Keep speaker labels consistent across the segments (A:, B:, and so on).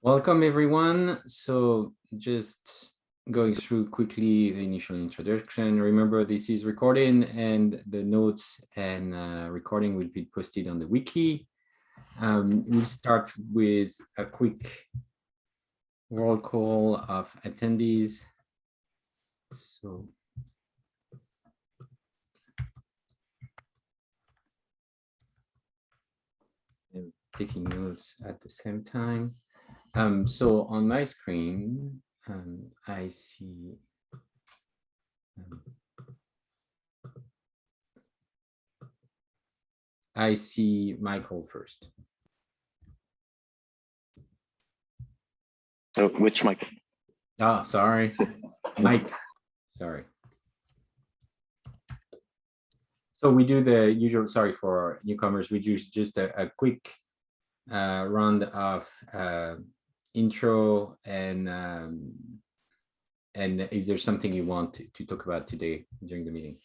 A: Welcome, everyone. So just going through quickly the initial introduction. Remember, this is recording and the notes and recording will be posted on the wiki. We'll start with a quick roll call of attendees. So I'm taking notes at the same time. So on my screen, I see Michael first.
B: Oh, which Michael?
A: Oh, sorry, Mike. Sorry. So we do the usual. Sorry for newcomers. We do just a quick round of intro and if there's something you want to talk about today during the meeting.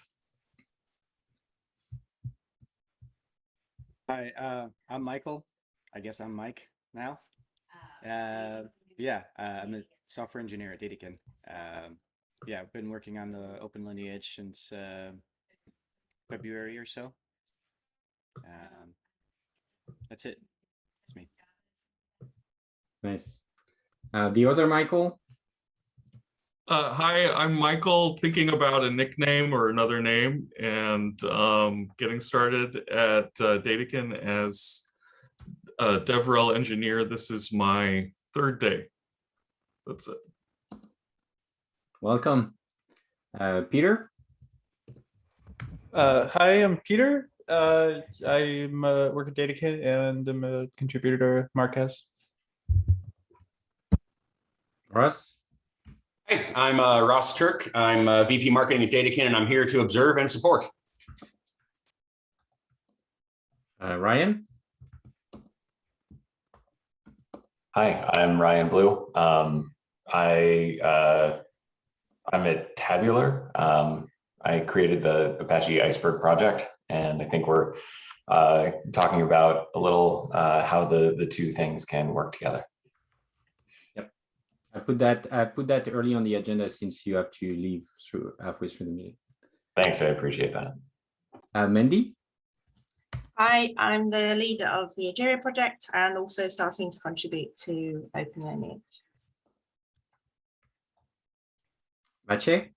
C: Hi, I'm Michael. I guess I'm Mike now. I'm a software engineer at Dedekind. I've been working on the OpenLineage since February or so. That's it. That's me.
A: Nice. The other Michael?
D: Hi, I'm Michael, thinking about a nickname or another name and getting started at Dedekind as a DevRel engineer. This is my third day. That's it.
A: Welcome. Peter?
E: Hi, I'm Peter. I work at Dedekind and I'm a contributor to Marquez.
A: Russ?
F: Hi, I'm Ross Turk. I'm VP Marketing at Dedekind, and I'm here to observe and support.
A: Ryan?
G: Hi, I'm Ryan Blue. I'm at Tabular. I created the Apache Iceberg project, and I think we're talking about a little how the two things can work together.
A: Yep, I put that early on the agenda since you have to leave halfway through the meeting.
G: Thanks, I appreciate that.
A: Mandy?
H: Hi, I'm the leader of the Egeria project and also starting to contribute to OpenLineage.
A: Maciej?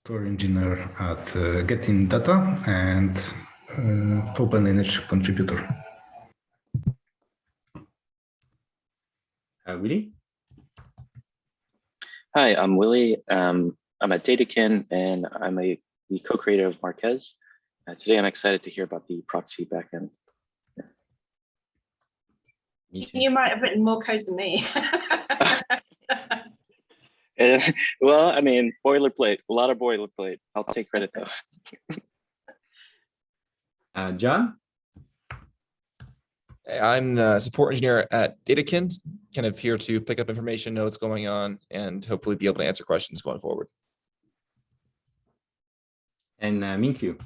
I: Software engineer at Getting Data and OpenLineage contributor.
A: Willie?
B: Hi, I'm Willie. I'm at Dedekind and I'm the co-creator of Marquez. Today I'm excited to hear about the Proxy Backend.
H: You might have written more code than me.
B: Well, I mean, boilerplate, a lot of boilerplate. I'll take credit though.
A: John?
J: I'm the support engineer at Dedekind, kind of here to pick up information, know what's going on, and hopefully be able to answer questions going forward.
A: And Minkyu?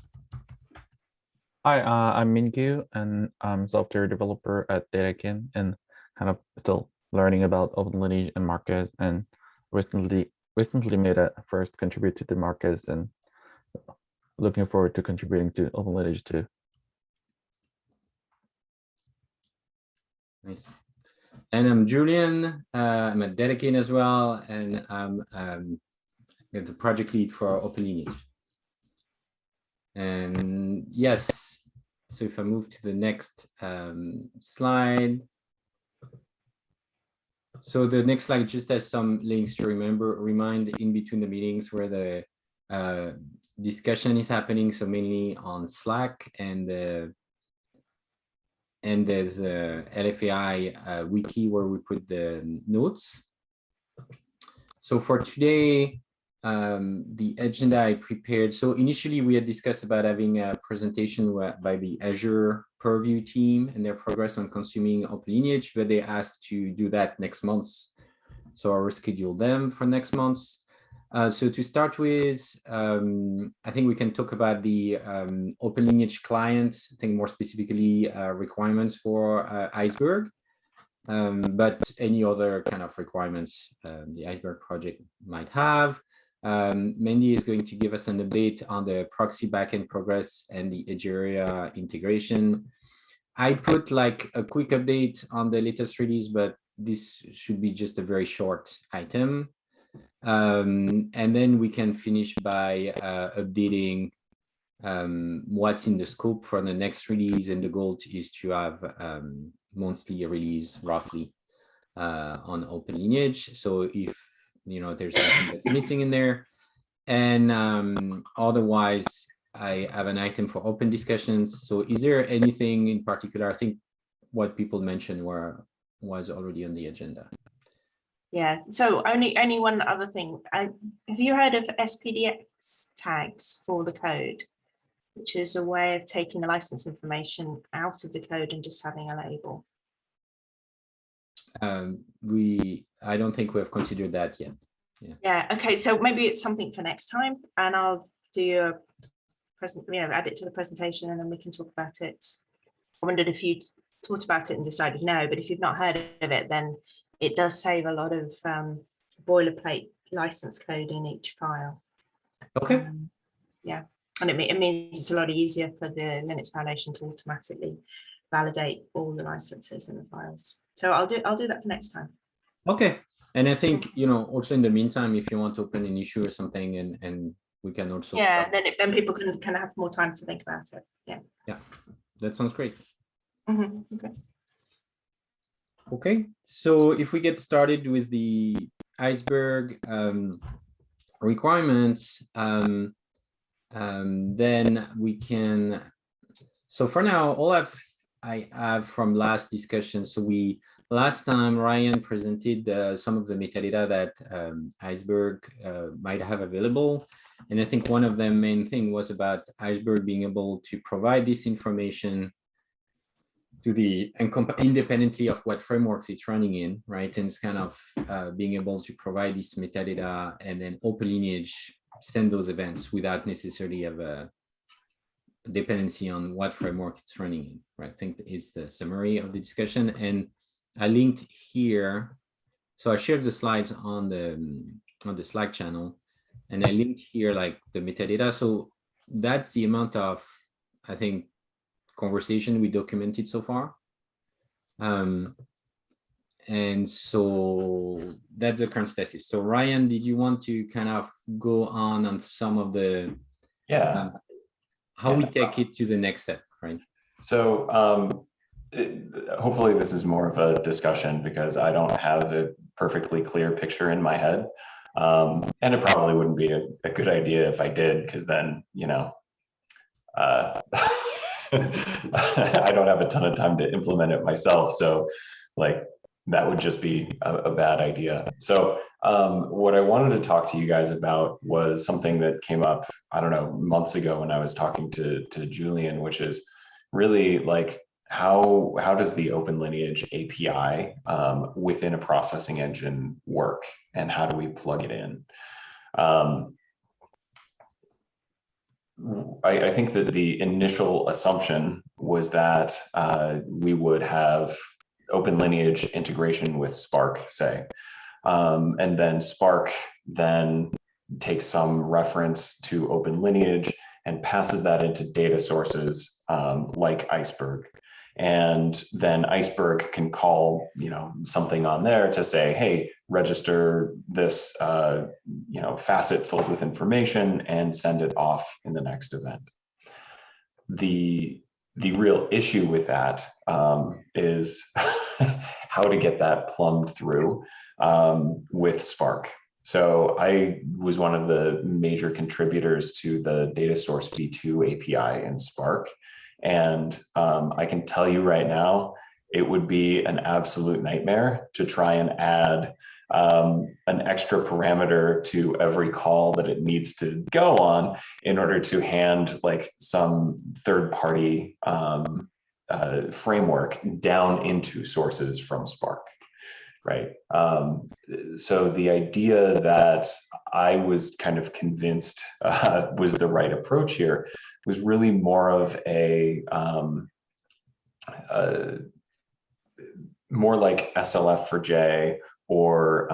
E: Hi, I'm Minkyu, and I'm a software developer at Dedekind, and kind of still learning about OpenLineage and Marquez, and recently made a first contribute to the Marquez, and looking forward to contributing to OpenLineage too.
A: Nice. And I'm Julien. I'm at Dedekind as well, and I'm the project lead for OpenLineage. And yes, so if I move to the next slide. So the next slide just has some links to remind in between the meetings where the discussion is happening. So mainly on Slack, and there's a LFAI wiki where we put the notes. So for today, the agenda I prepared. So initially we had discussed about having a presentation by the Azure Purview team and their progress on consuming OpenLineage, but they asked to do that next month. So I rescheduled them for next month. So to start with, I think we can talk about the OpenLineage client, I think more specifically requirements for Iceberg, but any other kind of requirements the Iceberg project might have. Mandy is going to give us an update on the Proxy Backend progress and the Egeria integration. I put like a quick update on the latest release, but this should be just a very short item. And then we can finish by updating what's in the scope for the next release, and the goal is to have monthly release roughly on OpenLineage. So if there's something that's missing in there, and otherwise I have an item for open discussions. So is there anything in particular? I think what people mentioned was already on the agenda.
H: Yeah, so only one other thing. Have you heard of SPDX tags for the code, which is a way of taking the license information out of the code and just having a label?
A: I don't think we have considered that yet.
H: Yeah, okay, so maybe it's something for next time, and I'll do a add it to the presentation, and then we can talk about it. I wondered if you'd thought about it and decided no, but if you've not heard of it, then it does save a lot of boilerplate license code in each file.
A: Okay.
H: Yeah, and it means it's a lot easier for the Linux Foundation to automatically validate all the licenses in the files. So I'll do that for next time.
A: Okay, and I think also in the meantime, if you want to open an issue or something, and we can also
H: then people can kind of have more time to think about it. Yeah,
A: that sounds great.
H: Okay.
A: Okay, so if we get started with the Iceberg requirements, then we can. So for now, all I have from last discussion. So last time Ryan presented some of the metadata that Iceberg might have available, and I think one of the main thing was about Iceberg being able to provide this information to the independently of what frameworks it's running in, right? And it's kind of being able to provide this metadata, and then OpenLineage send those events without necessarily have a dependency on what framework it's running in, right? I think that is the summary of the discussion. And I linked here, so I shared the slides on the Slack channel, and I linked here like the metadata. So that's the amount of, I think, conversation we documented so far. And so that's the current status. So Ryan, did you want to kind of go on some of the how we take it to the next step, right?
G: So hopefully this is more of a discussion, because I don't have a perfectly clear picture in my head. And it probably wouldn't be a good idea if I did, because then, I don't have a ton of time to implement it myself. So like that would just be a bad idea. So what I wanted to talk to you guys about was something that came up, I don't know, months ago when I was talking to Julien, which is really like, how does the OpenLineage API within a processing engine work, and how do we plug it in? I think that the initial assumption was that we would have OpenLineage integration with Spark, say, and then Spark then takes some reference to OpenLineage and passes that into data sources like Iceberg. And then Iceberg can call, something on there to say, hey, register this, facet filled with information and send it off in the next event. The real issue with that is how to get that plumbed through with Spark. So I was one of the major contributors to the data source v2 API in Spark. And I can tell you right now, it would be an absolute nightmare to try and add an extra parameter to every call that it needs to go on in order to hand like some third-party framework down into sources from Spark, right? So the idea that I was kind of convinced was the right approach here was really more of a more like SLF for J, or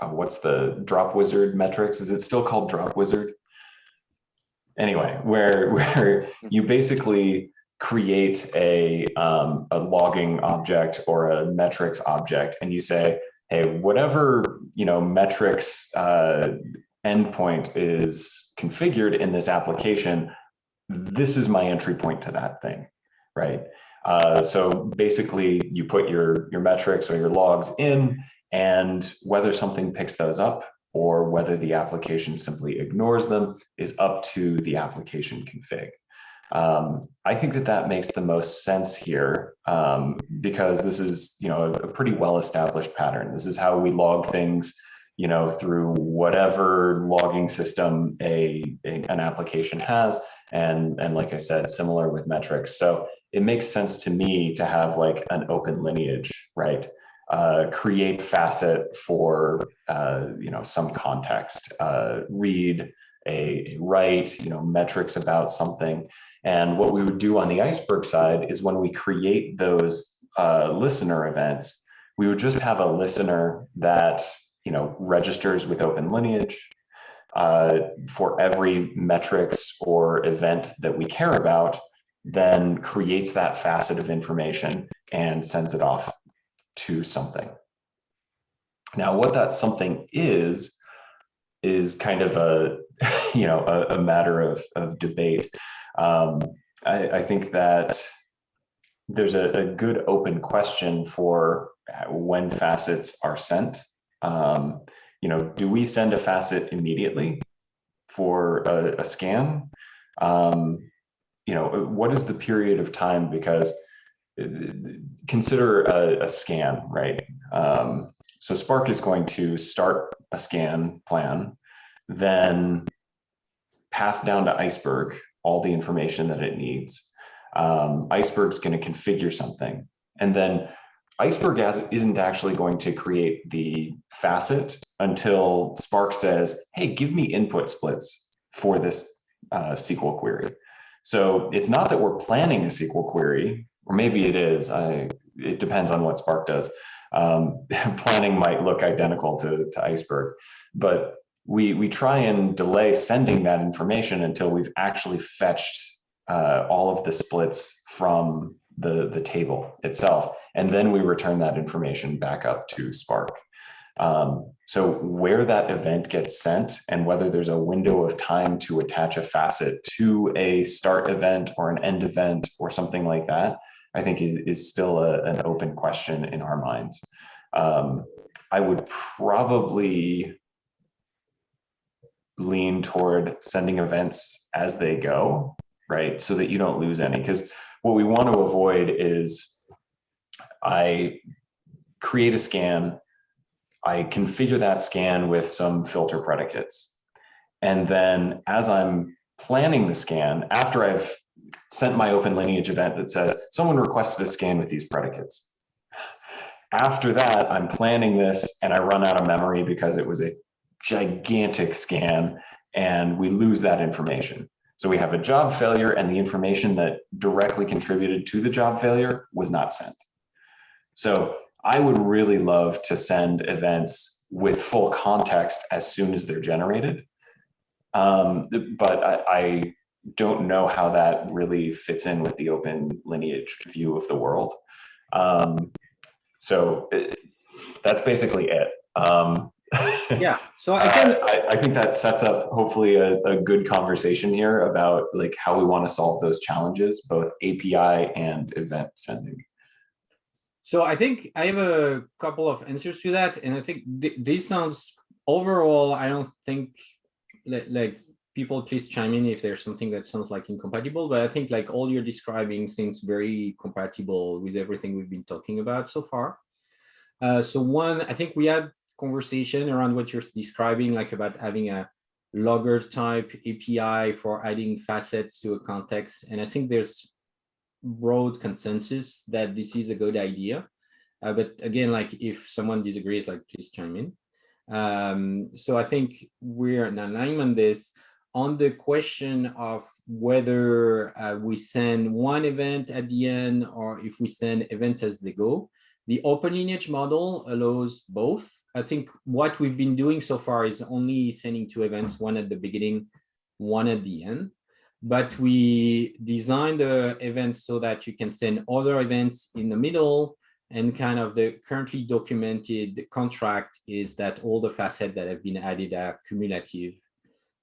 G: what's the drop wizard metrics? Is it still called drop wizard? Anyway, where you basically create a logging object or a metrics object, and you say, hey, whatever metrics endpoint is configured in this application, this is my entry point to that thing, right? So basically, you put your metrics or your logs in, and whether something picks those up or whether the application simply ignores them is up to the application config. I think that makes the most sense here, because this is a pretty well-established pattern. This is how we log things through whatever logging system an application has, and like I said, similar with metrics. So it makes sense to me to have like an OpenLineage, right? Create facet for some context, read a write, metrics about something. And what we would do on the Iceberg side is when we create those listener events, we would just have a listener that registers with OpenLineage for every metrics or event that we care about, then creates that facet of information and sends it off to something. Now, what that something is kind of a a matter of debate. I think that there's a good open question for when facets are sent. Do we send a facet immediately for a scan? What is the period of time? Because consider a scan, right? So Spark is going to start a scan plan, then pass down to Iceberg all the information that it needs. Iceberg's going to configure something, and then Iceberg isn't actually going to create the facet until Spark says, hey, give me input splits for this SQL query. So it's not that we're planning a SQL query, or maybe it is. It depends on what Spark does. Planning might look identical to Iceberg, but we try and delay sending that information until we've actually fetched all of the splits from the table itself. And then we return that information back up to Spark. So where that event gets sent and whether there's a window of time to attach a facet to a start event or an end event or something like that, I think is still an open question in our minds. I would probably lean toward sending events as they go, right? So that you don't lose any, because what we want to avoid is I create a scan, I configure that scan with some filter predicates. And then as I'm planning the scan, after I've sent my OpenLineage event that says, someone requested a scan with these predicates. After that, I'm planning this and I run out of memory because it was a gigantic scan and we lose that information. So we have a job failure and the information that directly contributed to the job failure was not sent. So I would really love to send events with full context as soon as they're generated. But I don't know how that really fits in with the OpenLineage view of the world. So that's basically it.
A: Yeah, so I
G: think that sets up hopefully a good conversation here about like how we want to solve those challenges, both API and event sending.
A: So I think I have a couple of answers to that, and I think this sounds overall. I don't think like people please chime in if there's something that sounds like incompatible, but I think like all you're describing seems very compatible with everything we've been talking about so far. So one, I think we had conversation around what you're describing, like about having a logger type API for adding facets to a context. And I think there's broad consensus that this is a good idea. But again, like if someone disagrees, like please chime in. So I think we're in alignment on this. On the question of whether we send one event at the end or if we send events as they go, the OpenLineage model allows both. I think what we've been doing so far is only sending 2 events, one at the beginning, one at the end. But we designed the events so that you can send other events in the middle, and kind of the currently documented contract is that all the facets that have been added are cumulative,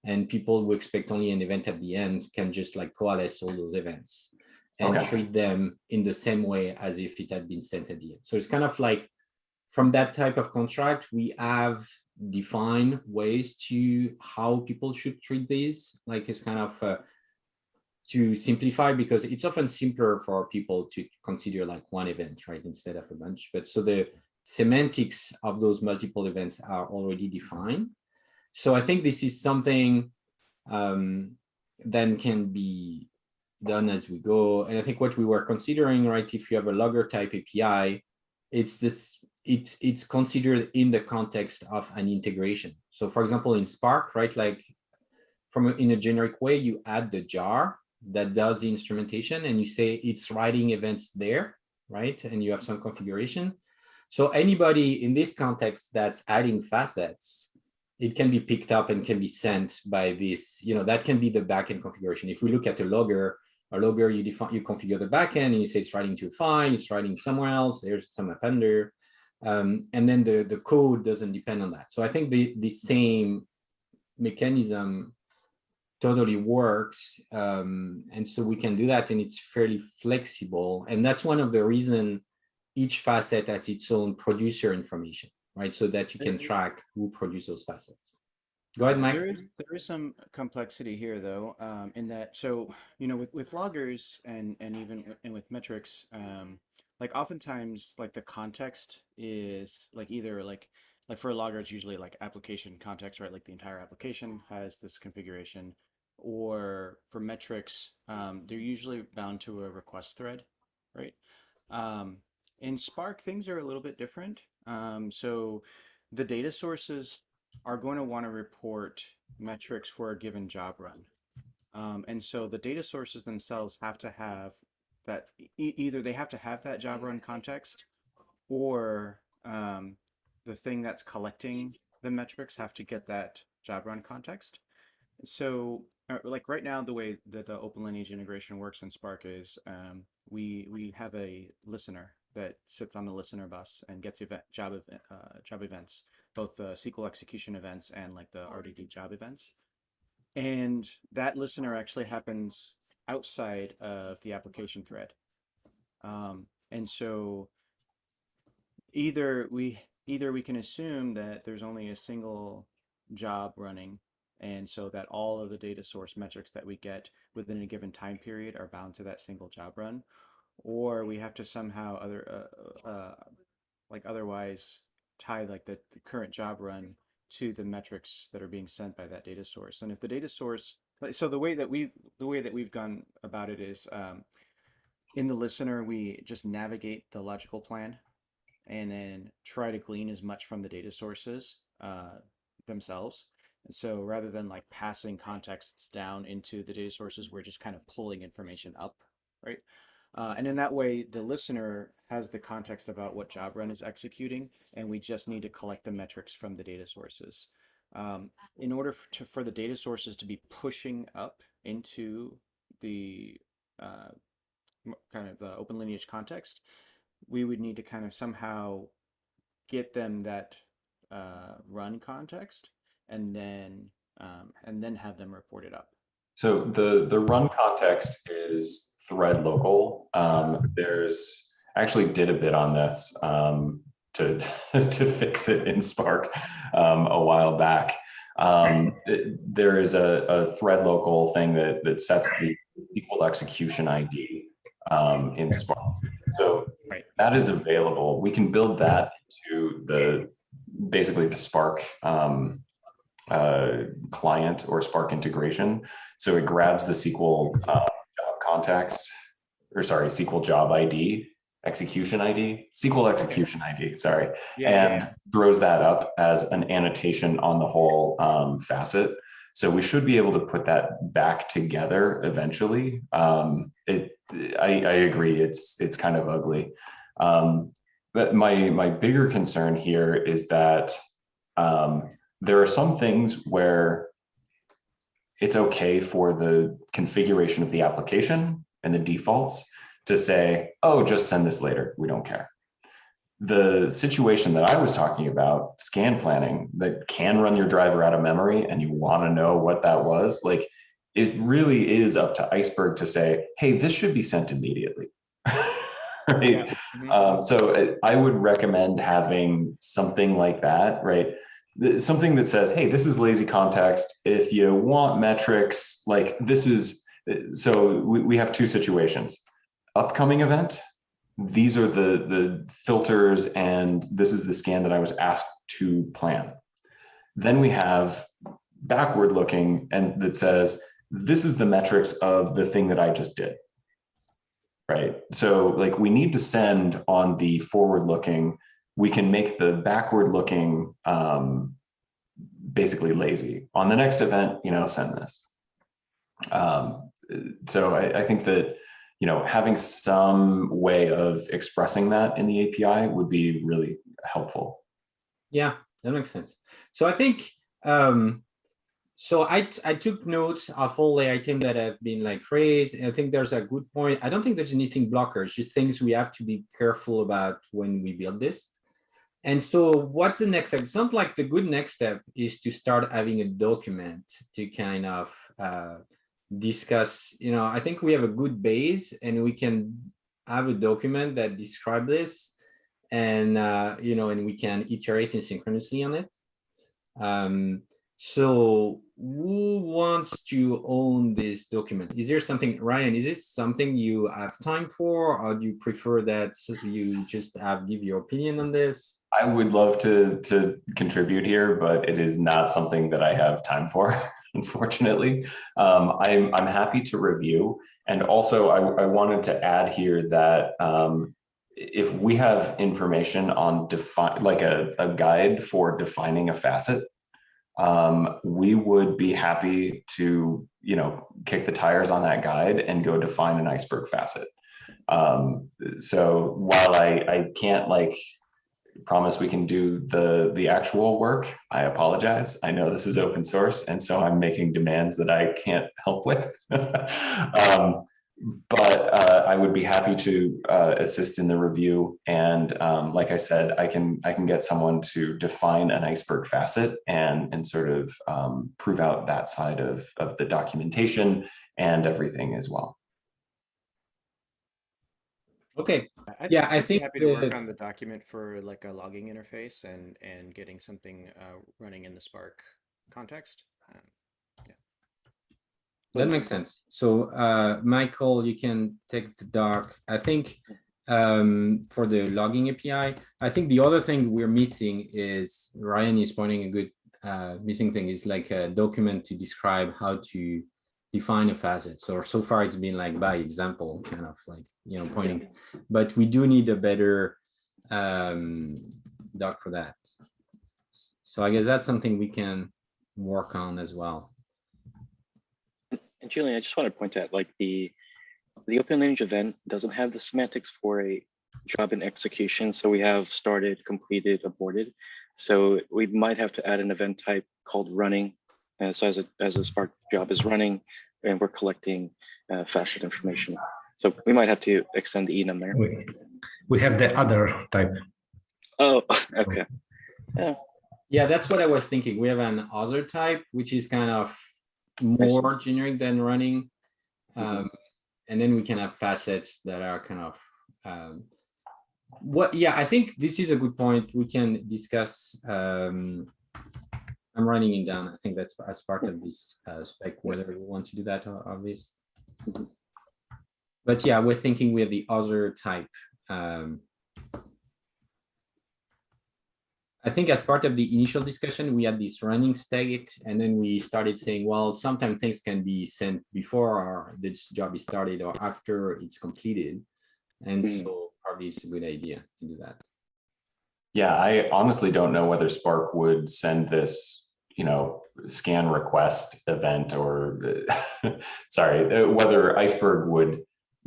A: and people who expect only an event at the end can just like coalesce all those events and treat them in the same way as if it had been sent at the end. So it's kind of like from that type of contract, we have defined ways to how people should treat these. Like it's kind of to simplify, because it's often simpler for people to consider like one event, right, instead of a bunch. But so the semantics of those multiple events are already defined. So I think this is something that can be done as we go. And I think what we were considering, right, if you have a logger type API, it's considered in the context of an integration. So for example, in Spark, right, like in a generic way, you add the jar that does the instrumentation and you say it's writing events there, right? And you have some configuration. So anybody in this context that's adding facets, it can be picked up and can be sent by this, that can be the backend configuration. If we look at a logger, you configure the backend and you say it's writing to a file, it's writing somewhere else, there's some appender. And then the code doesn't depend on that. So I think the same mechanism totally works. And so we can do that, and it's fairly flexible. And that's one of the reasons each facet has its own producer information, right? So that you can track who produced those facets. Go ahead, Mike.
C: There is some complexity here, though, in that, so, with loggers and even with metrics, like oftentimes, like the context is like either like for a logger, it's usually like application context, right? Like the entire application has this configuration. Or for metrics, they're usually bound to a request thread, right? In Spark, things are a little bit different. So the data sources are going to want to report metrics for a given job run. And so the data sources themselves have to have that, either they have to have that job run context, or the thing that's collecting the metrics have to get that job run context. So like right now, the way that the OpenLineage integration works in Spark is we have a listener that sits on the listener bus and gets job events, both the SQL execution events and like the RDD job events. And that listener actually happens outside of the application thread. And so either we can assume that there's only a single job running, and so that all of the data source metrics that we get within a given time period are bound to that single job run, or we have to somehow otherwise tie like the current job run to the metrics that are being sent by that data source. And if the data source, so the way that we've gone about it is, in the listener, we just navigate the logical plan and then try to glean as much from the data sources themselves. And so rather than like passing contexts down into the data sources, we're just kind of pulling information up, right? And in that way, the listener has the context about what job run is executing, and we just need to collect the metrics from the data sources. In order for the data sources to be pushing up into the kind of the OpenLineage context, we would need to kind of somehow get them that run context, and then have them report it up.
G: So the run context is thread local. There's actually did a bit on this to fix it in Spark a while back. There is a thread local thing that sets the SQL execution ID in Spark. So that is available. We can build that into basically the Spark client or Spark integration. So it grabs the SQL job context, or sorry, SQL job ID execution ID, SQL execution ID, sorry,
C: Yeah,
G: and throws that up as an annotation on the whole facet. So we should be able to put that back together eventually. I agree, it's kind of ugly. But my bigger concern here is that there are some things where it's okay for the configuration of the application and the defaults to say, oh, just send this later, we don't care. The situation that I was talking about, scan planning, that can run your driver out of memory and you want to know what that was, like, it really is up to Iceberg to say, hey, this should be sent immediately. Right?
C: Yeah.
G: So I would recommend having something like that, right? Something that says, hey, this is lazy context. If you want metrics, like this is, so we have two situations. Upcoming event, these are the filters and this is the scan that I was asked to plan. Then we have backward looking and that says, this is the metrics of the thing that I just did. Right. So like we need to send on the forward looking, we can make the backward looking basically lazy. On the next event, send this. So I think that, having some way of expressing that in the API would be really helpful.
A: Yeah, that makes sense. So I think, so I took notes of all the items that have been raised. And I think there's a good point. I don't think there's anything blockers, just things we have to be careful about when we build this. And so what's the next step? It sounds like the good next step is to start having a document to kind of discuss, I think we have a good base and we can have a document that describes this and, and we can iterate asynchronously on it. So who wants to own this document? Is there something, Ryan, is this something you have time for, or do you prefer that you just give your opinion on this?
G: I would love to contribute here, but it is not something that I have time for, unfortunately. I'm happy to review. And also I wanted to add here that if we have information on a guide for defining a facet, we would be happy to, kick the tires on that guide and go define an Iceberg facet. So while I can't promise we can do the actual work, I apologize. I know this is open source, and so I'm making demands that I can't help with. But I would be happy to assist in the review. And like I said, I can get someone to define an Iceberg facet and sort of prove out that side of the documentation and everything as well.
A: Okay.
C: I'd be happy to work on the document for a logging interface and getting something running in the Spark context.
A: That makes sense. So Michael, you can take the doc. I think for the logging API, I think the other thing we're missing is, Ryan is pointing a good missing thing is a document to describe how to define a facet. So far it's been by example, kind of pointing, but we do need a better doc for that. So I guess that's something we can work on as well.
B: And Julien, I just want to point out, the OpenLineage event doesn't have the semantics for a job in execution. So we have started, completed, aborted. So we might have to add an event type called running. So as a Spark job is running, and we're collecting facet information. So we might have to extend the enum there.
I: We have the other type.
B: Oh, okay.
A: Yeah, that's what I was thinking. We have an other type, which is kind of more generic than running. And then we can have facets that are kind of I think this is a good point. We can discuss. I'm writing it down. I think that's as part of this spec, whether we want to do that or this. But yeah, we're thinking we have the other type. I think as part of the initial discussion, we had this running state, and then we started saying, well, sometimes things can be sent before this job is started or after it's completed. And so probably it's a good idea to do that.
G: Yeah, I honestly don't know whether Spark would send this, scan request event or, sorry, whether Iceberg would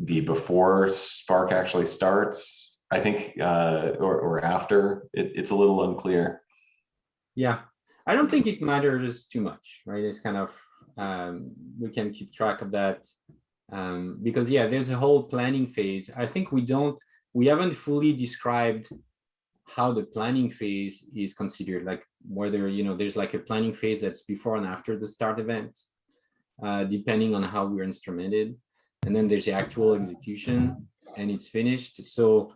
G: be before Spark actually starts, I think, or after. It's a little unclear.
A: Yeah, I don't think it matters too much, right? It's kind of, we can keep track of that. Because yeah, there's a whole planning phase. I think we haven't fully described how the planning phase is considered, like whether, there's like a planning phase that's before and after the start event, depending on how we're instrumented. And then there's the actual execution and it's finished. So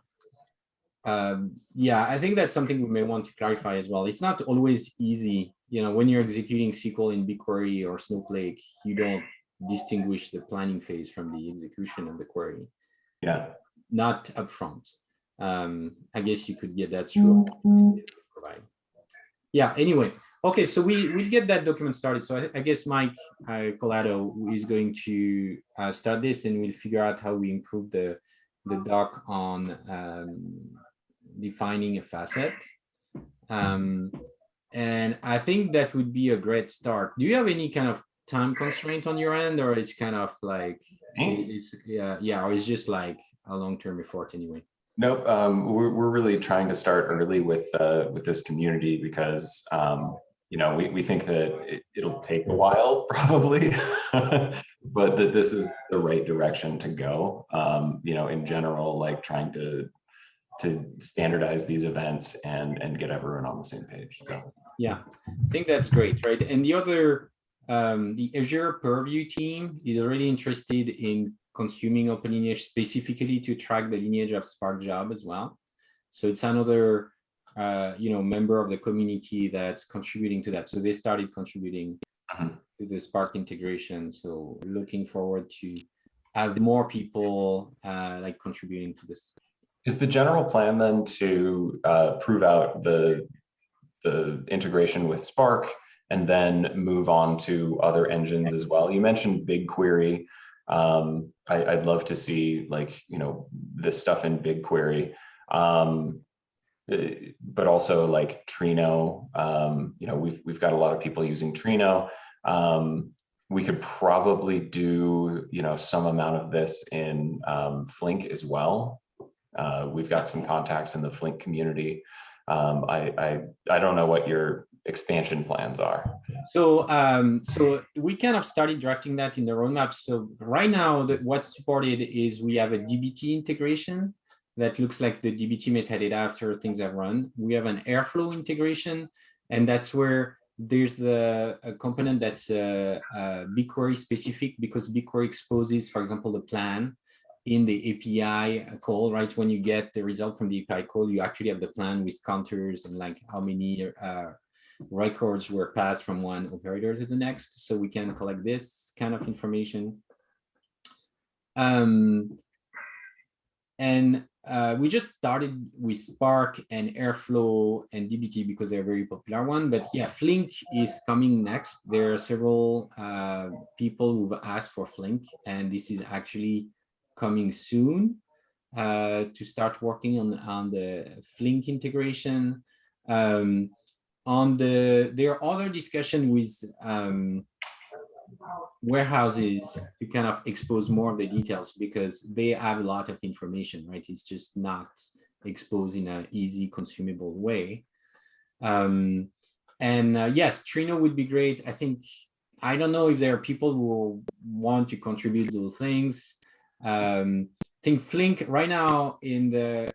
A: yeah, I think that's something we may want to clarify as well. It's not always easy, when you're executing SQL in BigQuery or Snowflake, you don't distinguish the planning phase from the execution of the query.
G: Yeah.
A: Not upfront. I guess you could get that through provide. Yeah, anyway. Okay, so we'll get that document started. So I guess Mike Colato is going to start this, and we'll figure out how we improve the doc on defining a facet. And I think that would be a great start. Do you have any kind of time constraint on your end, or it's kind of like or it's just like a long-term effort anyway?
G: Nope. We're really trying to start early with this community because we think that it'll take a while probably, but that this is the right direction to go. In general, like trying to standardize these events and get everyone on the same page. So.
A: Yeah, I think that's great, right? And the other, the Azure Purview team is already interested in consuming OpenLineage specifically to track the lineage of Spark job as well. So it's another, member of the community that's contributing to that. So they started contributing to the Spark integration. So looking forward to have more people like contributing to this.
G: Is the general plan then to prove out the integration with Spark and then move on to other engines as well? You mentioned BigQuery. I'd love to see this stuff in BigQuery, but also like Trino. We've got a lot of people using Trino. We could probably do some amount of this in Flink as well. We've got some contacts in the Flink community. I don't know what your expansion plans are.
A: So we kind of started drafting that in the roadmap. So right now, what's supported is we have a DBT integration that looks like the DBT metadata after things have run. We have an Airflow integration, and that's where there's a component that's BigQuery specific, because BigQuery exposes, for example, the plan in the API call, right? When you get the result from the API call, you actually have the plan with counters and like how many records were passed from one operator to the next. So we can collect this kind of information. We just started with Spark and Airflow and DBT because they're a very popular one. But yeah, Flink is coming next. There are several people who've asked for Flink, and this is actually coming soon to start working on the Flink integration. There are other discussions with warehouses to kind of expose more of the details, because they have a lot of information, right? It's just not exposed in an easy consumable way. Yes, Trino would be great. I don't know if there are people who want to contribute those things. I think Flink right now in the,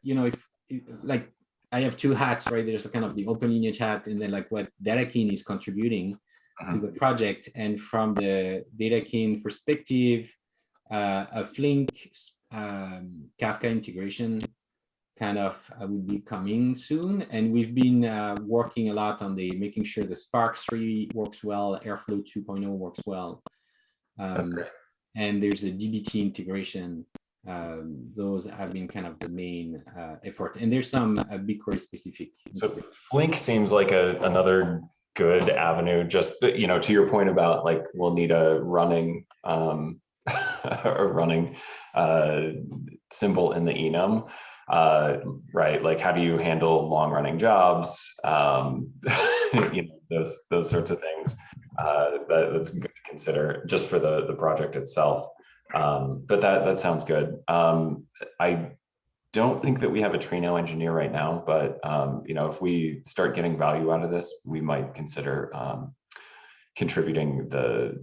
A: I have two hats, right? There's kind of the OpenLineage hat, and then like what Datakin is contributing to the project. And from the Datakin perspective, a Flink Kafka integration kind of would be coming soon. And we've been working a lot on making sure the Spark 3 works well, Airflow 2.0 works well.
G: That's great.
A: And there's a DBT integration. Those have been kind of the main effort, and there's some BigQuery specific.
G: So Flink seems like another good avenue. Just to your point about like we'll need a running symbol in the enum. right? Like, how do you handle long-running jobs? Those sorts of things. That's good to consider just for the project itself. But that sounds good. I don't think that we have a Trino engineer right now, but if we start getting value out of this, we might consider contributing the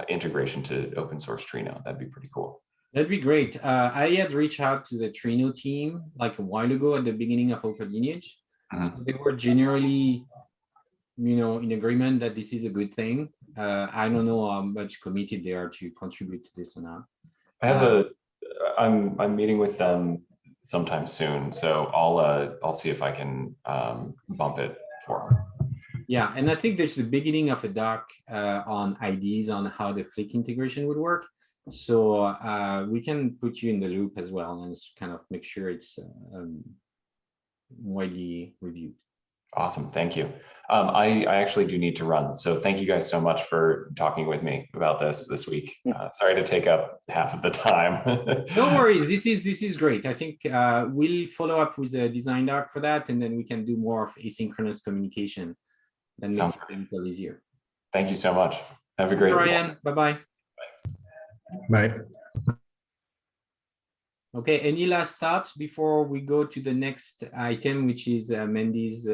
G: integration to open source Trino. That'd be pretty cool.
A: That'd be great. I had reached out to the Trino team like a while ago at the beginning of OpenLineage. So they were generally, in agreement that this is a good thing. I don't know how much committed they are to contribute to this or not.
G: I have I'm meeting with them sometime soon, so I'll see if I can bump it for them.
A: Yeah, and I think there's the beginning of a doc on ideas on how the Flick integration would work. So we can put you in the loop as well and kind of make sure it's widely reviewed.
G: Awesome, thank you. I actually do need to run, so thank you guys so much for talking with me about this week. Sorry to take up half of the time.
A: No worries, this is great. I think we'll follow up with a design doc for that, and then we can do more of asynchronous communication. That makes it a little easier.
G: Thank you so much. Have a great week.
A: Ryan, bye-bye.
I: Bye.
A: Okay, any last thoughts before we go to the next item, which is Mandy's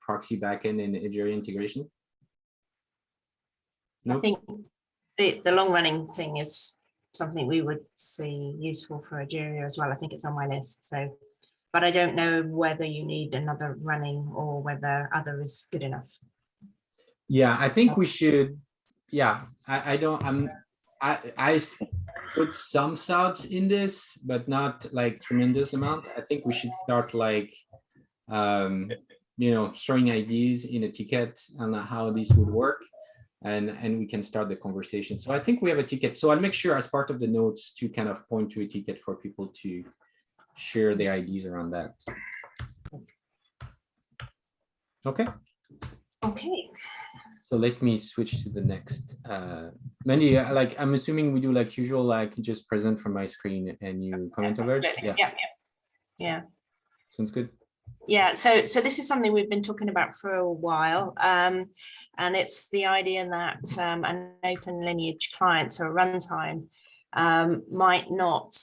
A: proxy backend and Egeria integration?
H: Nope. I think the long-running thing is something we would see useful for Egeria as well. I think it's on my list. So, but I don't know whether you need another running or whether other is good enough.
A: Yeah, I think we should. Yeah, I put some thoughts in this, but not like tremendous amount. I think we should start like, throwing ideas in a ticket on how this would work, and we can start the conversation. So I think we have a ticket. So I'll make sure as part of the notes to kind of point to a ticket for people to share their ideas around that. Okay.
H: Okay.
A: So let me switch to the next. Mandy, I'm assuming we do like usual, like just present from my screen and you comment over it.
H: Yeah.
A: Sounds good.
H: Yeah. So this is something we've been talking about for a while, and it's the idea that an OpenLineage client, so a runtime, might not,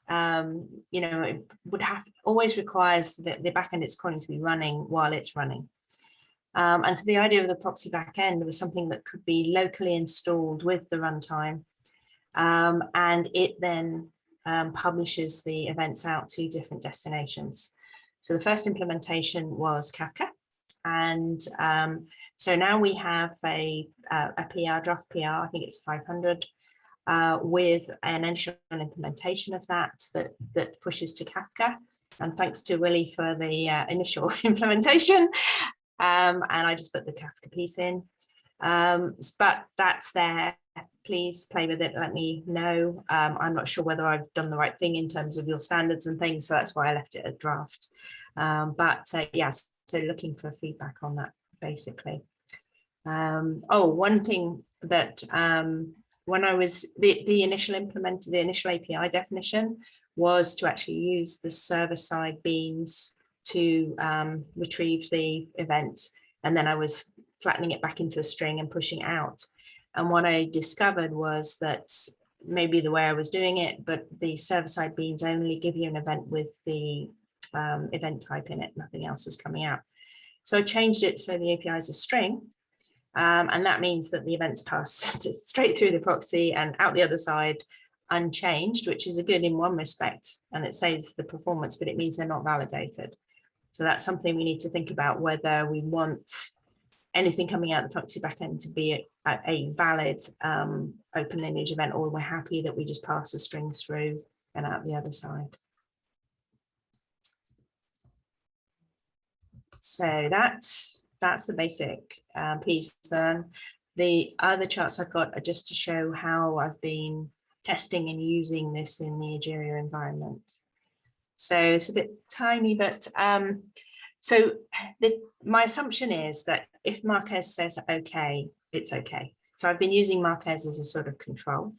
H: it would have always requires that the backend it's calling to be running while it's running. And so the idea of the proxy backend was something that could be locally installed with the runtime, and it then publishes the events out to different destinations. So the first implementation was Kafka, and so now we have a PR, draft PR, I think it's 500, with an initial implementation of that pushes to Kafka. And thanks to Willie for the initial implementation. And I just put the Kafka piece in, but that's there. Please play with it. Let me know. I'm not sure whether I've done the right thing in terms of your standards and things, so that's why I left it at draft. Yes, so looking for feedback on that basically. One thing that when I was the initial API definition was to actually use the server-side beans to retrieve the event, and then I was flattening it back into a string and pushing out. And what I discovered was that maybe the way I was doing it, but the server-side beans only give you an event with the event type in it, nothing else was coming out. So I changed it so the API is a string, and that means that the events pass straight through the proxy and out the other side unchanged, which is a good in one respect, and it saves the performance, but it means they're not validated. So that's something we need to think about, whether we want anything coming out of the proxy backend to be a valid OpenLineage event, or we're happy that we just pass the strings through and out the other side. So that's the basic piece. Then the other charts I've got are just to show how I've been testing and using this in the Egeria environment. So it's a bit tiny, but my assumption is that if Marquez says okay, it's okay. So I've been using Marquez as a sort of control.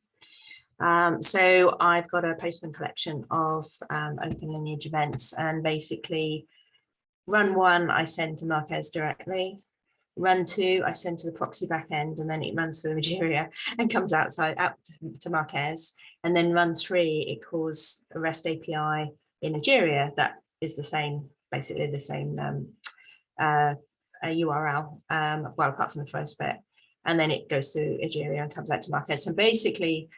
H: So I've got a Postman collection of OpenLineage events, and basically run 1, I send to Marquez directly. Run 2, I send to the proxy backend, and then it runs through Egeria and comes out to Marquez. And then run 3, it calls a REST API in Egeria that is the same, basically the same URL, well, apart from the first bit. And then it goes through Egeria and comes out to Marquez. So basically,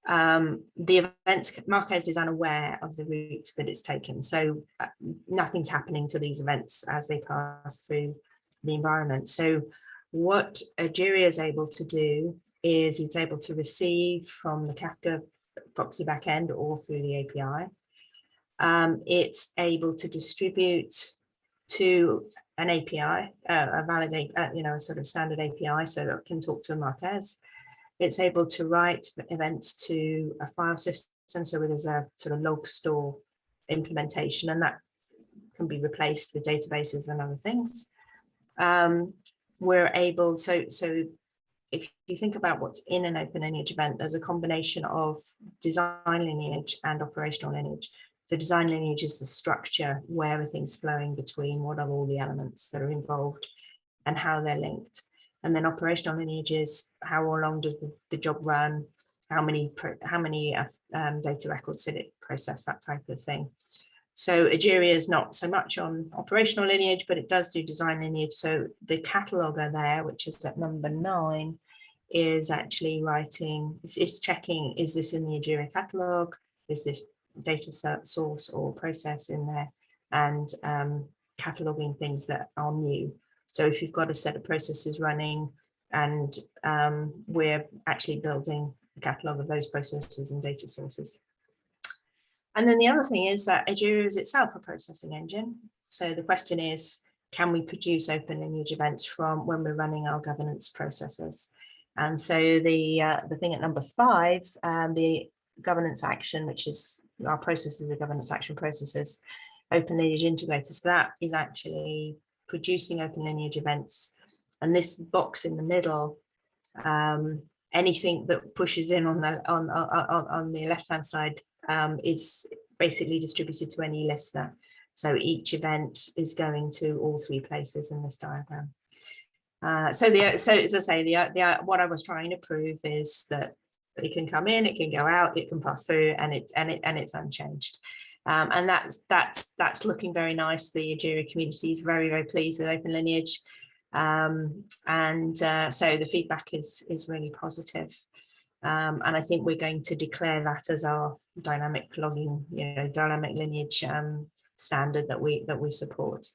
H: the events, Marquez is unaware of the route that it's taken. So nothing's happening to these events as they pass through the environment. So what Egeria is able to do is it's able to receive from the Kafka proxy backend or through the API. It's able to distribute to an API, a validate, a sort of standard API, so that it can talk to a Marquez. It's able to write events to a file system, so there's a sort of log store implementation, and that can be replaced with databases and other things. We're able, so if you think about what's in an OpenLineage event, there's a combination of design lineage and operational lineage. So design lineage is the structure where everything's flowing between what are all the elements that are involved and how they're linked. And then operational lineage is how long does the job run, how many data records did it process, that type of thing. So Egeria is not so much on operational lineage, but it does do design lineage. So the cataloger there, which is at number 9, is actually writing, it's checking, is this in the Egeria catalog? Is this data source or process in there? And cataloging things that are new. So if you've got a set of processes running and we're actually building a catalog of those processes and data sources. And then the other thing is that Egeria is itself a processing engine. So the question is, can we produce OpenLineage events from when we're running our governance processes? And so the thing at number 5, the governance action, which is our processes are governance action processes, OpenLineage integrators, that is actually producing OpenLineage events. And this box in the middle, anything that pushes in on the left-hand side is basically distributed to any listener. So each event is going to all 3 places in this diagram. So as I say, what I was trying to prove is that it can come in, it can go out, it can pass through, and it's unchanged. And that's looking very nice. The Egeria community is very, very pleased with OpenLineage. So the feedback is really positive. And I think we're going to declare that as our dynamic logging, dynamic lineage standard that we support.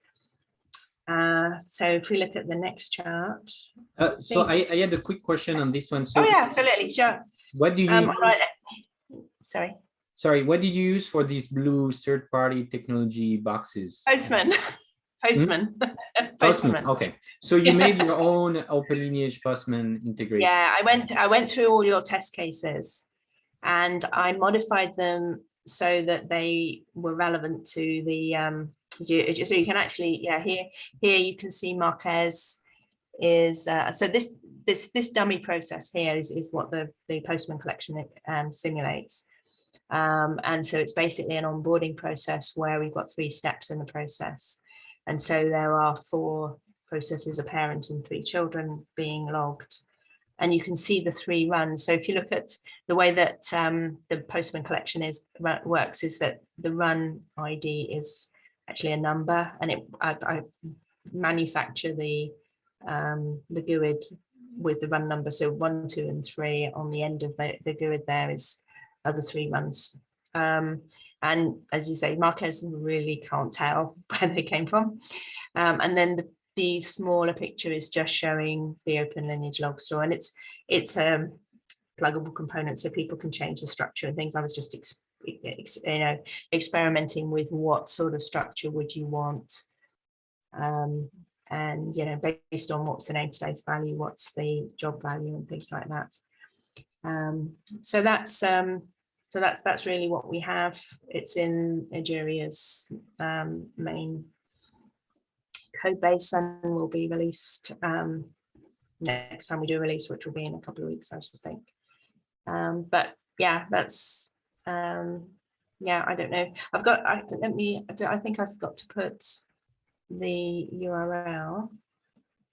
H: So if we look at the next chart.
A: So I had a quick question on this one. So
H: oh yeah, absolutely, sure.
A: What do you
H: Sorry,
A: what did you use for these blue third-party technology boxes?
H: Postman. Postman.
A: Postman. Okay, so you made your own OpenLineage Postman integration.
H: Yeah, I went through all your test cases and I modified them so that they were relevant to the so you can actually, here you can see Marquez is so this dummy process here is what the Postman collection simulates. And so it's basically an onboarding process where we've got 3 steps in the process. And so there are 4 processes, a parent and 3 children being logged. And you can see the 3 runs. So if you look at the way that the Postman collection works is that the run ID is actually a number, and I manufacture the GUID with the run number. So 1, 2, and 3 on the end of the GUID there are the 3 runs. And as you say, Marquez really can't tell where they came from. And then the smaller picture is just showing the OpenLineage log store, and it's a pluggable component, so people can change the structure and things. I was just experimenting with what sort of structure would you want, and based on what's the namespace value, what's the job value, and things like that. So that's really what we have. It's in Egeria's main code base and will be released next time we do a release, which will be in a couple of weeks, I should think. But yeah, that's yeah, I don't know. I think I've got to put the URL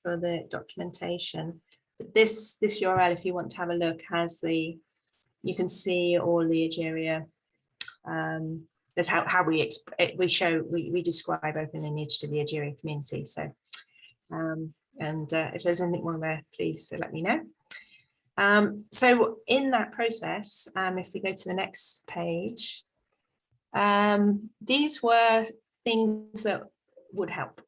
H: for the documentation. But this URL, if you want to have a look, has you can see all the Egeria. That's how we describe OpenLineage to the Egeria community. So, if there's anything wrong there, please let me know. So in that process, if we go to the next page, these were things that would help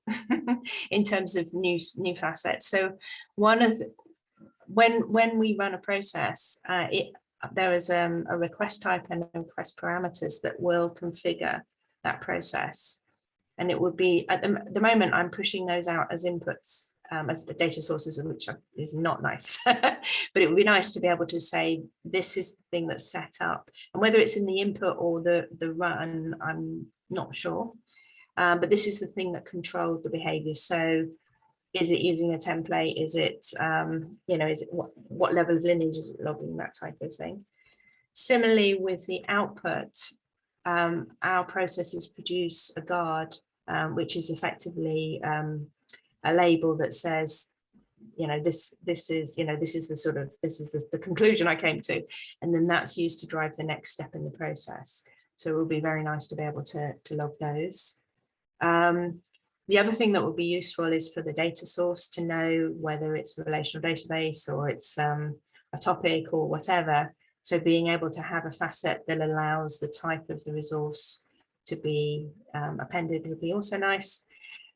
H: in terms of new facets. So when we run a process, there is a request type and a request parameters that will configure that process. And it would be, at the moment, I'm pushing those out as inputs, as the data sources, which is not nice. But it would be nice to be able to say, this is the thing that's set up. And whether it's in the input or the run, I'm not sure. But this is the thing that controlled the behavior. So is it using a template? Is it, is it what level of lineage is it logging, that type of thing. Similarly, with the output, our processes produce a guard, which is effectively a label that says, this is the conclusion I came to, and then that's used to drive the next step in the process. So it would be very nice to be able to log those. The other thing that would be useful is for the data source to know whether it's a relational database or it's a topic or whatever. So being able to have a facet that allows the type of the resource to be appended would be also nice.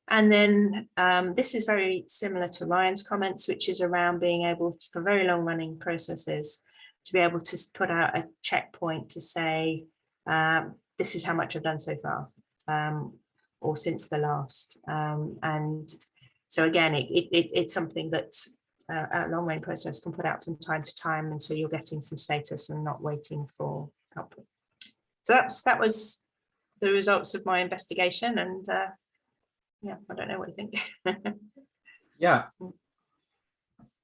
H: And then this is very similar to Ryan's comments, which is around being able to, for very long running processes, to be able to put out a checkpoint to say, this is how much I've done so far, or since the last. And so again, it's something that a long running process can put out from time to time until you're getting some status and not waiting for output. So that was the results of my investigation, and yeah, I don't know what you think.
A: Yeah,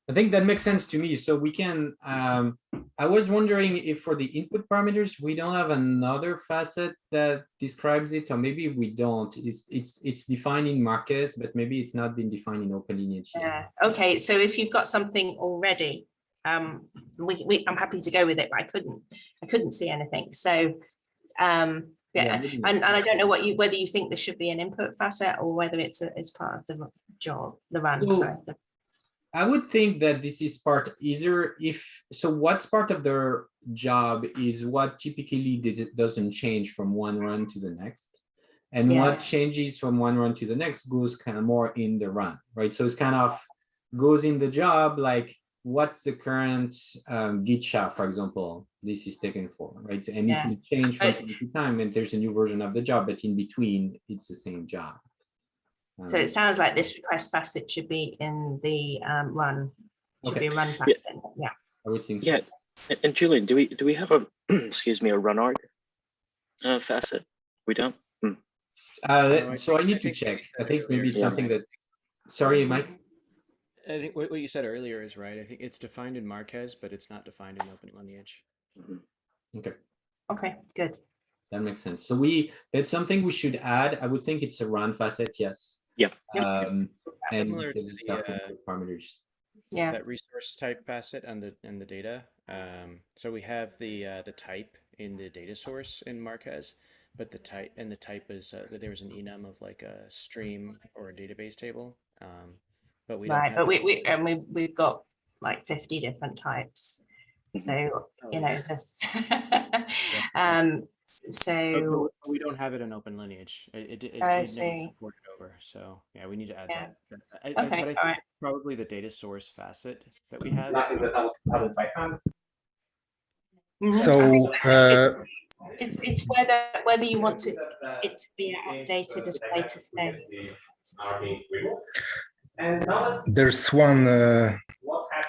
A: I think that makes sense to me. So we can, I was wondering if for the input parameters, we don't have another facet that describes it, or maybe we don't. It's defined in Marquez, but maybe it's not been defined in OpenLineage.
H: Yeah. Okay, so if you've got something already, I'm happy to go with it, but I couldn't see anything. So yeah, and I don't know whether you think there should be an input facet or whether it's part of the job, the run.
A: So,
H: sorry.
A: I would think that this is part what's part of their job is what typically doesn't change from one run to the next. And what changes from one run to the next goes kind of more in the run, right? So it's kind of goes in the job, like what's the current Git SHA, for example, this is taken for, right? And it will change from time to time, and there's a new version of the job, but in between, it's the same job.
H: So it sounds like this request facet should be in the run. Should be a run facet. Yeah.
A: I would think so.
B: Yeah. And Julien, do we have a excuse me, a run arg facet? We don't.
A: So I need to check. I think maybe something that. Sorry, Mike.
C: I think what you said earlier is right. I think it's defined in Marquez, but it's not defined in OpenLineage.
A: Okay.
H: Okay, good.
A: That makes sense. So that's something we should add. I would think it's a run facet, yes.
B: Yeah.
A: And
C: Similar to the
A: parameters.
H: Yeah.
C: That resource type facet and the data. So we have the type in the data source in Marquez, but the type is there's an enum of like a stream or a database table. But we don't have
H: we've got like 50 different types. So this so
C: we don't have it in OpenLineage. It
H: I see.
C: ported over. So yeah, we need to add that.
H: Okay,
C: but I think
H: all right.
C: probably the data source facet that we have.
I: So
H: it's whether you want it to be updated at a later stage.
I: there's one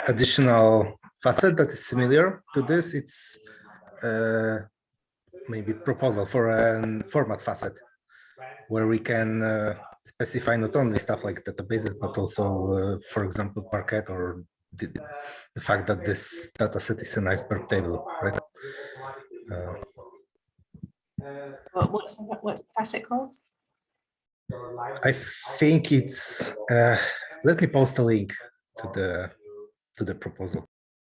I: additional facet that is similar to this. It's maybe proposal for a format facet where we can specify not only stuff like databases, but also, for example, Parquet or the fact that this data set is an Iceberg table, right?
H: What's the facet called?
I: I think it's. Let me post a link to the proposal.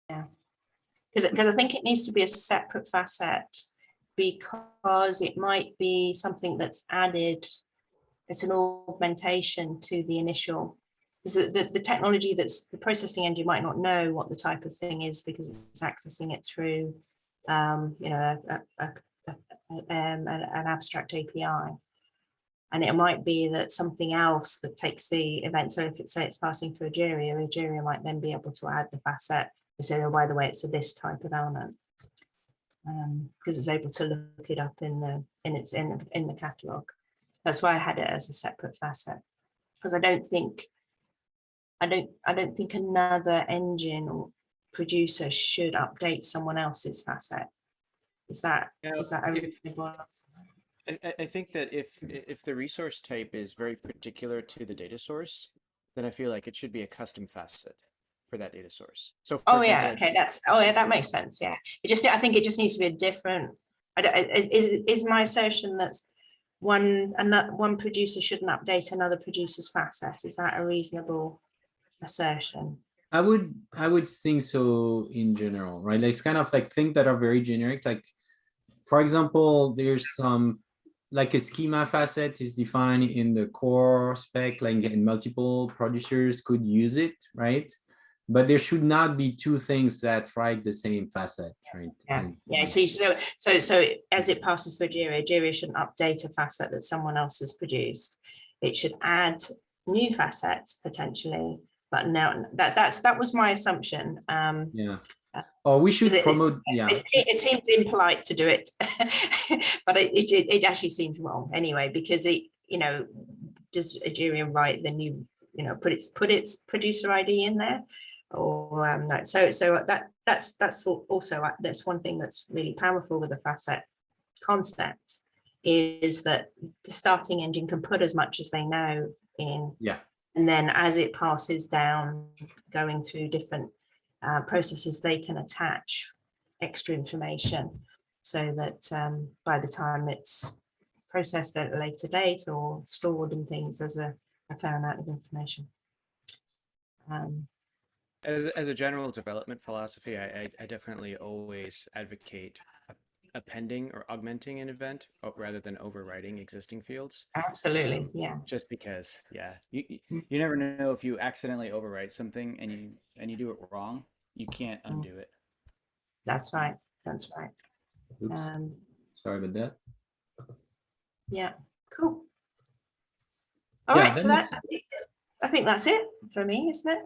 H: Yeah, because I think it needs to be a separate facet, because it might be something that's added. It's an augmentation to the initial. Because the technology that's the processing engine might not know what the type of thing is because it's accessing it through, you know, an abstract API. And it might be that something else that takes the event. So if it's, say it's passing through Egeria might then be able to add the facet and say, oh, by the way, it's this type of element. Because it's able to look it up in the catalog. That's why I had it as a separate facet. Because I don't think another engine or producer should update someone else's facet. Is that a reasonable?
C: I think that if the resource type is very particular to the data source, then I feel like it should be a custom facet for that data source. So for example,
H: okay, that makes sense. Yeah, I think it just needs to be a different. Is my assertion that one producer shouldn't update another producer's facet? Is that a reasonable assertion?
A: I would think so in general, right? Like, it's kind of like things that are very generic. Like, for example, there's some, like a schema facet is defined in the core spec, like, and multiple producers could use it, right? But there should not be two things that write the same facet, right?
H: Yeah. So as it passes through Egeria shouldn't update a facet that someone else has produced. It should add new facets potentially. But no, that was my assumption.
A: Yeah. Or we should promote.
H: It seems impolite to do it, but it actually seems wrong anyway, because it, you know, does Egeria write the new, you know, put its producer ID in there, or no? So that's also that's one thing that's really powerful with the facet concept, is that the starting engine can put as much as they know in.
A: Yeah.
H: And then as it passes down, going through different processes, they can attach extra information so that by the time it's processed at a later date or stored and things, there's a fair amount of information.
C: As a general development philosophy, I definitely always advocate appending or augmenting an event rather than overwriting existing fields.
H: Absolutely, yeah.
C: Just because, yeah, you never know, if you accidentally overwrite something and you do it wrong, you can't undo it.
H: That's right. That's right.
A: Oops. Sorry about that.
H: Yeah, cool. All right, so I think that's it for me, isn't it?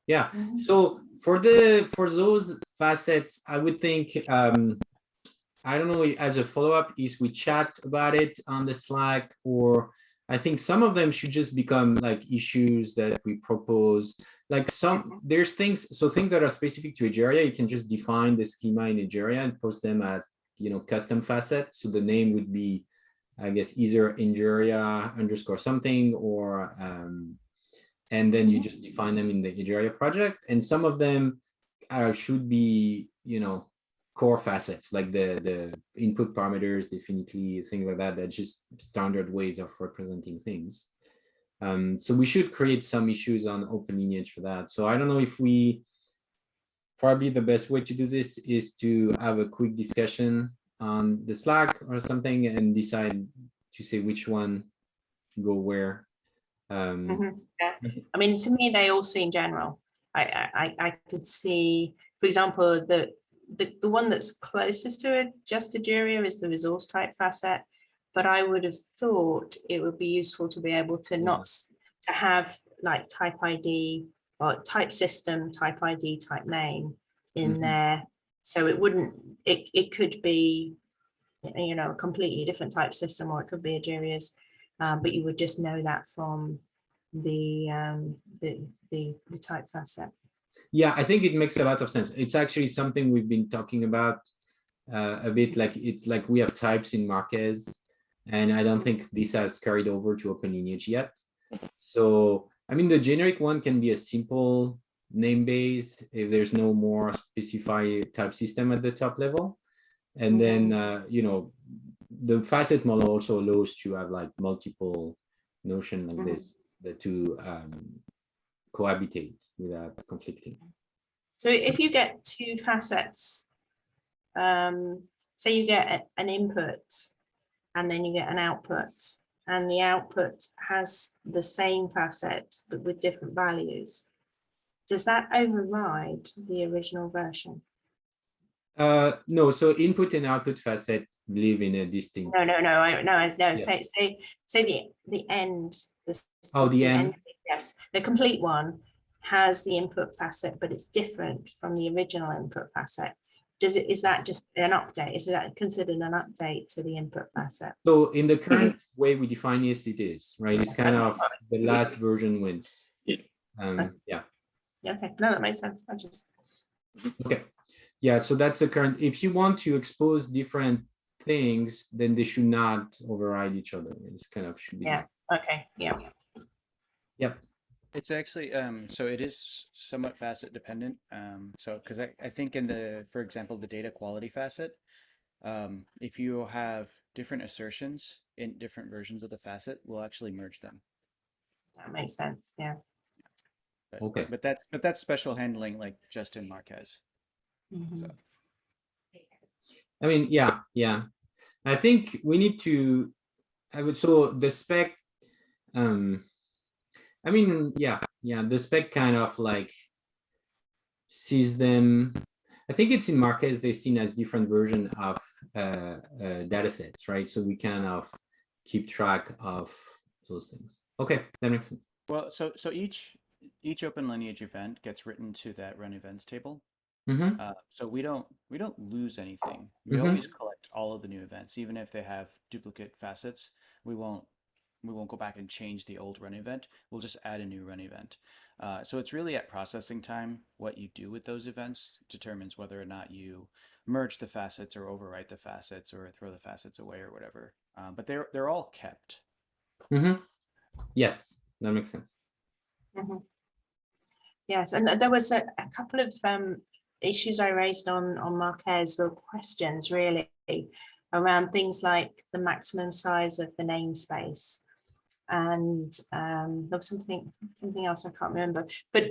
A: Yeah. So for those facets, I would think, I don't know, as a follow-up, is we chat about it on the Slack, or I think some of them should just become like issues that we propose. Like there's things that are specific to Egeria, you can just define the schema in Egeria and post them as, you know, custom facet. So the name would be, I guess, either Egeria _ something, or and then you just define them in the Egeria project. And some of them should be, you know, core facets, like the input parameters, definitely, things like that. That's just standard ways of representing things. So we should create some issues on OpenLineage for that. So I don't know if probably the best way to do this is to have a quick discussion on the Slack or something and decide to say which one go where.
H: Yeah. I mean, to me, they all seem general. I could see, for example, the one that's closest to it, just Egeria, is the resource type facet. But I would have thought it would be useful to be able to to have like type ID or type system, type ID, type name in there. So it wouldn't, it could be, you know, a completely different type system, or it could be Egeria's, but you would just know that from the type facet.
A: Yeah, I think it makes a lot of sense. It's actually something we've been talking about a bit. Like, it's like we have types in Marquez, and I don't think this has carried over to OpenLineage yet. So, I mean, the generic one can be a simple name base if there's no more specified type system at the top level. And then, the facet model also allows to have like multiple notion like this, the two cohabitate without conflicting.
H: So if you get two facets, say you get an input and then you get an output, and the output has the same facet but with different values, does that override the original version?
A: No, so input and output facet live in a distinct.
H: No.
A: Yes.
H: Say the end.
A: The end.
H: Yes, the complete one has the input facet, but it's different from the original input facet. Is that just an update? Is that considered an update to the input facet?
A: So in the current way we define, yes, it is, right? It's kind of the last version wins. Yeah.
H: Okay, no, that makes sense.
A: Okay. Yeah, so that's the current. If you want to expose different things, then they should not override each other. It's kind of should be.
H: Yeah. Okay. Yeah.
C: Yep. It's actually so it is somewhat facet dependent. So because I think for example, the data quality facet, if you have different assertions in different versions of the facet, we'll actually merge them.
H: That makes sense. Yeah.
C: But that's special handling like Justin Marquez. So.
A: I mean, yeah. I think we need to. So the spec. I mean, yeah. The spec kind of like sees them. I think it's in Marquez they've seen as different version of data sets, right? So we kind of keep track of those things. Okay, that makes sense.
C: Well, so each OpenLineage event gets written to that run events table. So we don't lose anything. We always collect all of the new events, even if they have duplicate facets. We won't go back and change the old run event. We'll just add a new run event. So it's really at processing time, what you do with those events determines whether or not you merge the facets or overwrite the facets or throw the facets away or whatever. But they're all kept.
A: Yes, that makes sense.
H: Yes, and there was a couple of issues I raised on Marquez, or questions really, around things like the maximum size of the namespace, and there was something else I can't remember. But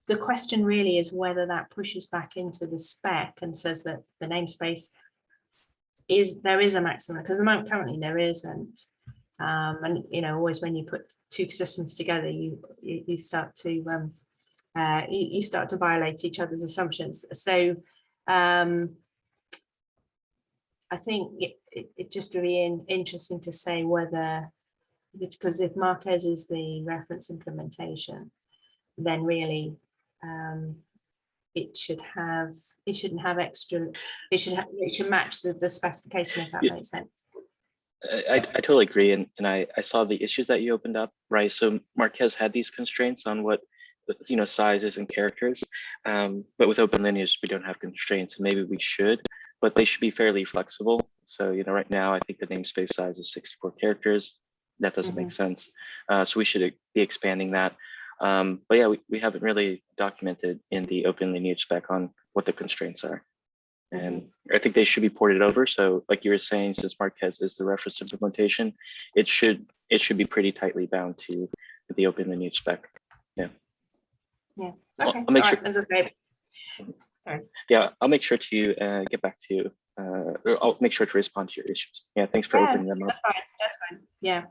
H: the question really is whether that pushes back into the spec and says that the namespace there is a maximum, because at the moment currently there isn't. And always when you put two systems together, you start to you start to violate each other's assumptions. So I think it just really interesting to say whether, because if Marquez is the reference implementation, then really it shouldn't have extra. It should match the specification, if that makes sense.
B: I totally agree, and I saw the issues that you opened up, right? So Marquez had these constraints on what sizes and characters, but with OpenLineage we don't have constraints, and maybe we should, but they should be fairly flexible. So right now I think the namespace size is 64 characters. That doesn't make sense. So we should be expanding that. But yeah, we haven't really documented in the OpenLineage spec on what the constraints are. And I think they should be ported over. So like you were saying, since Marquez is the reference implementation, it should be pretty tightly bound to the OpenLineage spec. Yeah.
H: Yeah. Okay.
B: I'll make sure.
H: Sorry.
B: Yeah, I'll make sure to get back to you. Or I'll make sure to respond to your issues. Yeah, thanks for opening them up.
H: That's fine. That's fine. Yeah.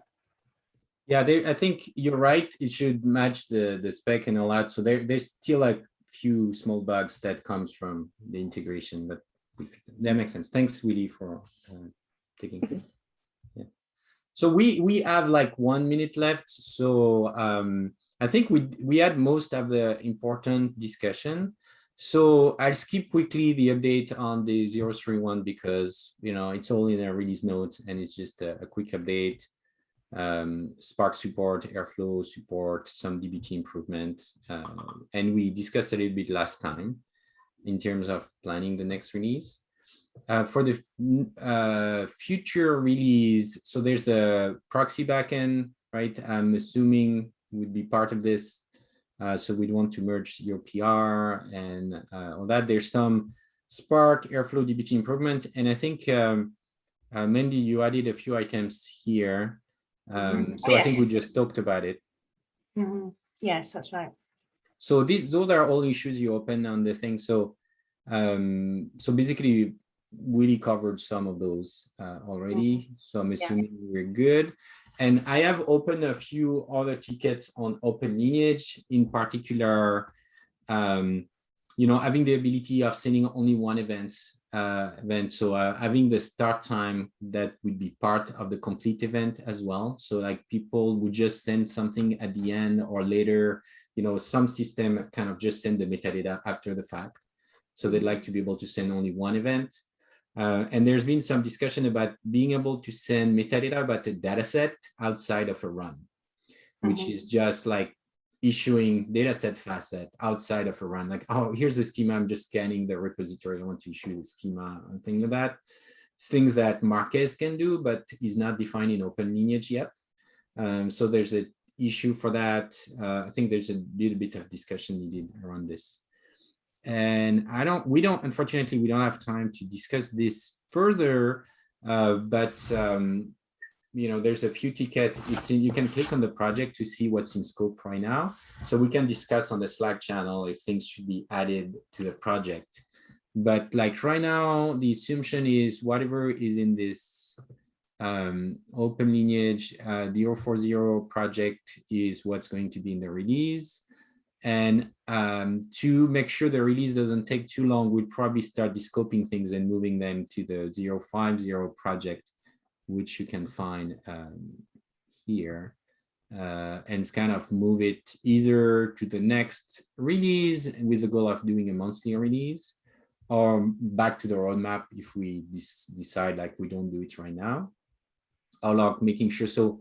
A: Yeah, I think you're right. It should match the spec and all that. So there's still like few small bugs that comes from the integration, but that makes sense. Thanks, Willie, for taking care. Yeah. So we have like 1 minute left. So I think we had most of the important discussion. So I'll skip quickly the update on the 031 because it's all in a release note and it's just a quick update. Spark support, Airflow support, some DBT improvements, and we discussed a little bit last time in terms of planning the next release. For the future release, so there's the proxy backend, right? I'm assuming would be part of this. So we'd want to merge your PR and all that. There's some Spark, Airflow, DBT improvement. And I think, Mandy, you added a few items here. So I think we just talked about it.
H: Yes, that's right.
A: So those are all issues you open on the thing. So so basically we covered some of those already. So I'm assuming we're good. And I have opened a few other tickets on OpenLineage, in particular, you know, having the ability of sending only one event. So having the start time that would be part of the complete event as well. So like people would just send something at the end or later, you know, some system kind of just send the metadata after the fact. So they'd like to be able to send only one event. And there's been some discussion about being able to send metadata about the data set outside of a run, which is just like issuing data set facet outside of a run. Like, oh, here's the schema. I'm just scanning the repository. I want to issue the schema and things like that. It's things that Marquez can do, but is not defined in OpenLineage yet. So there's an issue for that. I think there's a little bit of discussion needed around this. And unfortunately, we don't have time to discuss this further, but you know, there's a few tickets. You can click on the project to see what's in scope right now. So we can discuss on the Slack channel if things should be added to the project. But like right now, the assumption is whatever is in this OpenLineage 040 project is what's going to be in the release. And to make sure the release doesn't take too long, we'll probably start descoping things and moving them to the 050 project, which you can find here. And kind of move it either to the next release with the goal of doing a monthly release, or back to the roadmap if we decide like we don't do it right now. Or like making sure, so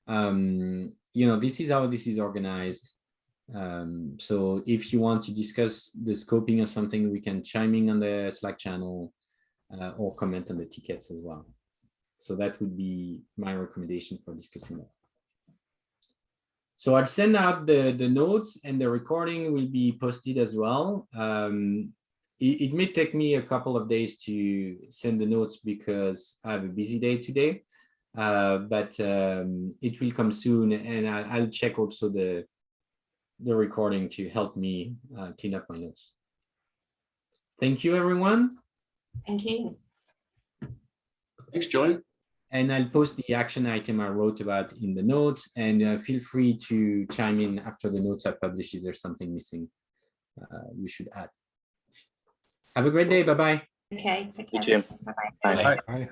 A: you know, this is how this is organized. So if you want to discuss the scoping of something, we can chime in on the Slack channel or comment on the tickets as well. So that would be my recommendation for discussing that. So I'll send out the notes, and the recording will be posted as well. It may take me a couple of days to send the notes because I have a busy day today, but it will come soon, and I'll check also the recording to help me clean up my notes. Thank you, everyone.
H: Thank you.
F: Thanks, Julien.
A: And I'll post the action item I wrote about in the notes, and feel free to chime in after the notes are published if there's something missing you should add. Have a great day. Bye-bye.
H: Okay, take care.
B: You too.
H: Bye-bye.
B: Bye.
I: Bye.